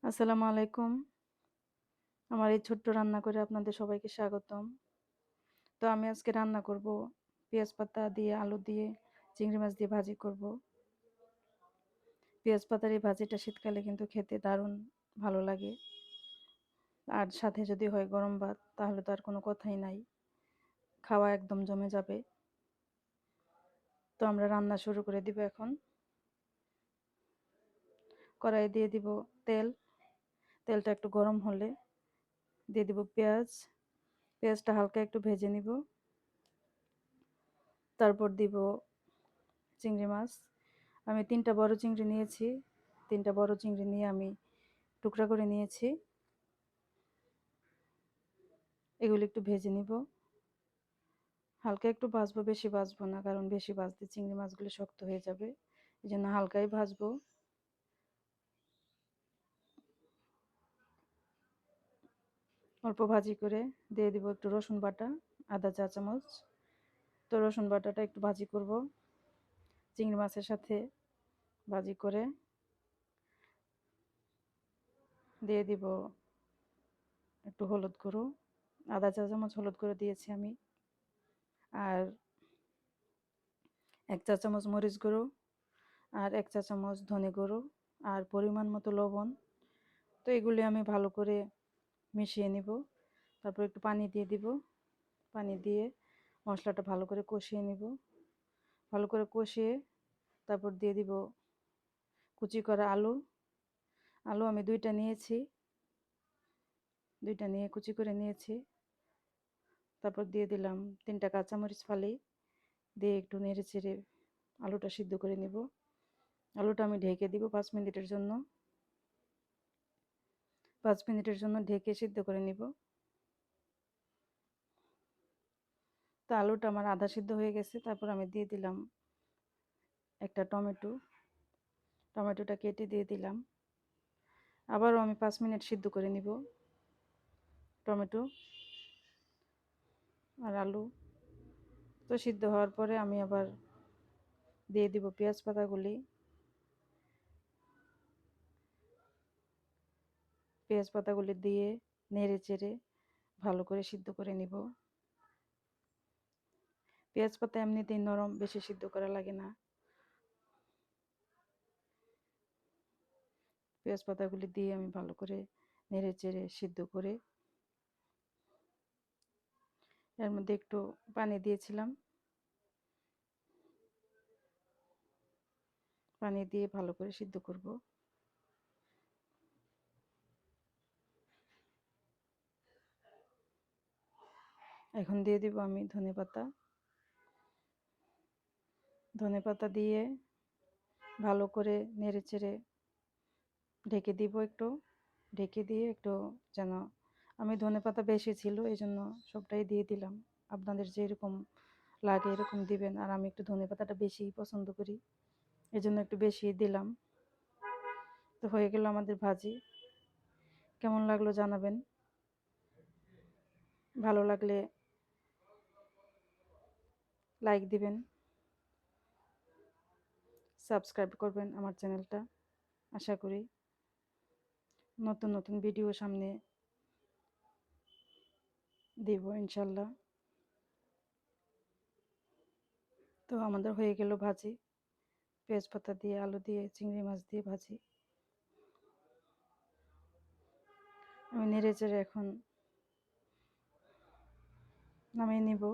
আসসালামু আলাইকুম। আমার এই ছোট্ট রান্না করে আপনাদের সবাইকে স্বাগতম। তো আমি আজকে রান্না করব পেঁয়াজ পাতা দিয়ে, আলু দিয়ে, চিংড়ি মাছ দিয়ে ভাজি করব। পেঁয়াজ পাতার এই ভাজিটা শীতকালে কিন্তু খেতে দারুণ ভালো লাগে। আর সাথে যদি হয় গরম ভাত, তাহলে তো আর কোনো কথাই নাই। খাওয়া একদম জমে যাবে। তো আমরা রান্না শুরু করে দিব এখন। কড়াইয়ে দিয়ে দিব তেল। তেলটা একটু গরম হলে দিয়ে দিব পেঁয়াজ। পেঁয়াজটা হালকা একটু ভেজে নিব। তারপর দিব চিংড়ি মাছ। আমি 3টা বড় চিংড়ি নিয়েছি। 3টা বড় চিংড়ি নিয়ে আমি টুকরা করে নিয়েছি। এগুলো একটু ভেজে নিব। হালকা একটু ভাজবো, বেশি ভাজবো না, কারণ বেশি ভাজতে চিংড়ি মাছগুলো শক্ত হয়ে যাবে। এই জন্য হালকাই ভাজবো। অল্প ভাজি করে দিয়ে দিব একটু রসুন বাটা, আধা চা চামচ। তো রসুন বাটাটা একটু ভাজি করব চিংড়ি মাছের সাথে। ভাজি করে দিয়ে দিব একটু হলুদ গুঁড়ো, আধা চা চামচ হলুদ গুঁড়ো দিয়েছি আমি। আর 1 চা চামচ মরিচ গুঁড়ো, আর 1 চা চামচ ধনে গুঁড়ো, আর পরিমাণ মতো লবণ। তো এগুলি আমি ভালো করে মিশিয়ে নিব। তারপর একটু পানি দিয়ে দিব। পানি দিয়ে মশলাটা ভালো করে কষিয়ে নিব। ভালো করে কষিয়ে তারপর দিয়ে দিব কুচি করা আলু। আলু আমি 2টা নিয়েছি। 2টা নিয়ে কুচি করে নিয়েছি। তারপর দিয়ে দিলাম 3টা কাঁচামরিচ ফালি। দিয়ে একটু নেড়ে চেড়ে আলুটা সিদ্ধ করে নিব। আলুটা আমি ঢেকে দিব 5 মিনিটের জন্য। 5 মিনিটের জন্য ঢেকে সিদ্ধ করে নিব। তো আলুটা আমার আধা সিদ্ধ হয়ে গেছে। তারপর আমি দিয়ে দিলাম একটা টমেটো। টমেটোটা কেটে দিয়ে দিলাম। আবারও আমি 5 মিনিট সিদ্ধ করে নিব টমেটো আর আলু। তো সিদ্ধ হওয়ার পরে আমি আবার দিয়ে দিব পেঁয়াজ পাতাগুলি। পেঁয়াজ পাতাগুলি দিয়ে নেড়ে চেড়ে ভালো করে সিদ্ধ করে নিব। পেঁয়াজ পাতা এমনিতেই নরম, বেশি সিদ্ধ করা লাগে না। পেঁয়াজ পাতাগুলি দিয়ে আমি ভালো করে নেড়ে চেড়ে সিদ্ধ করে এর মধ্যে একটু পানি দিয়েছিলাম। পানি দিয়ে ভালো করে সিদ্ধ করব। এখন দিয়ে দিব আমি ধনেপাতা। ধনেপাতা দিয়ে ভালো করে নেড়ে চেড়ে ঢেকে দিব একটু। ঢেকে দিয়ে একটু যেন, আমি ধনেপাতা বেশি ছিল এই জন্য সবটাই দিয়ে দিলাম। আপনাদের যেরকম লাগে এরকম দিবেন। আর আমি একটু ধনেপাতাটা বেশি পছন্দ করি, এই জন্য একটু বেশি দিলাম। তো হয়ে গেল আমাদের ভাজি। কেমন লাগলো জানাবেন। ভালো লাগলে লাইক দিবেন, সাবস্ক্রাইব করবেন আমার চ্যানেলটা। আশা করি নতুন নতুন ভিডিও সামনে দিব ইনশাল্লাহ। তো আমাদের হয়ে গেল ভাজি, পেঁয়াজ পাতা দিয়ে, আলু দিয়ে, চিংড়ি মাছ দিয়ে ভাজি। আমি নেড়ে চেড়ে এখন নামিয়ে নিব।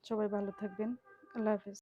সবাই ভালো থাকবেন। আল্লাহ হাফেজ।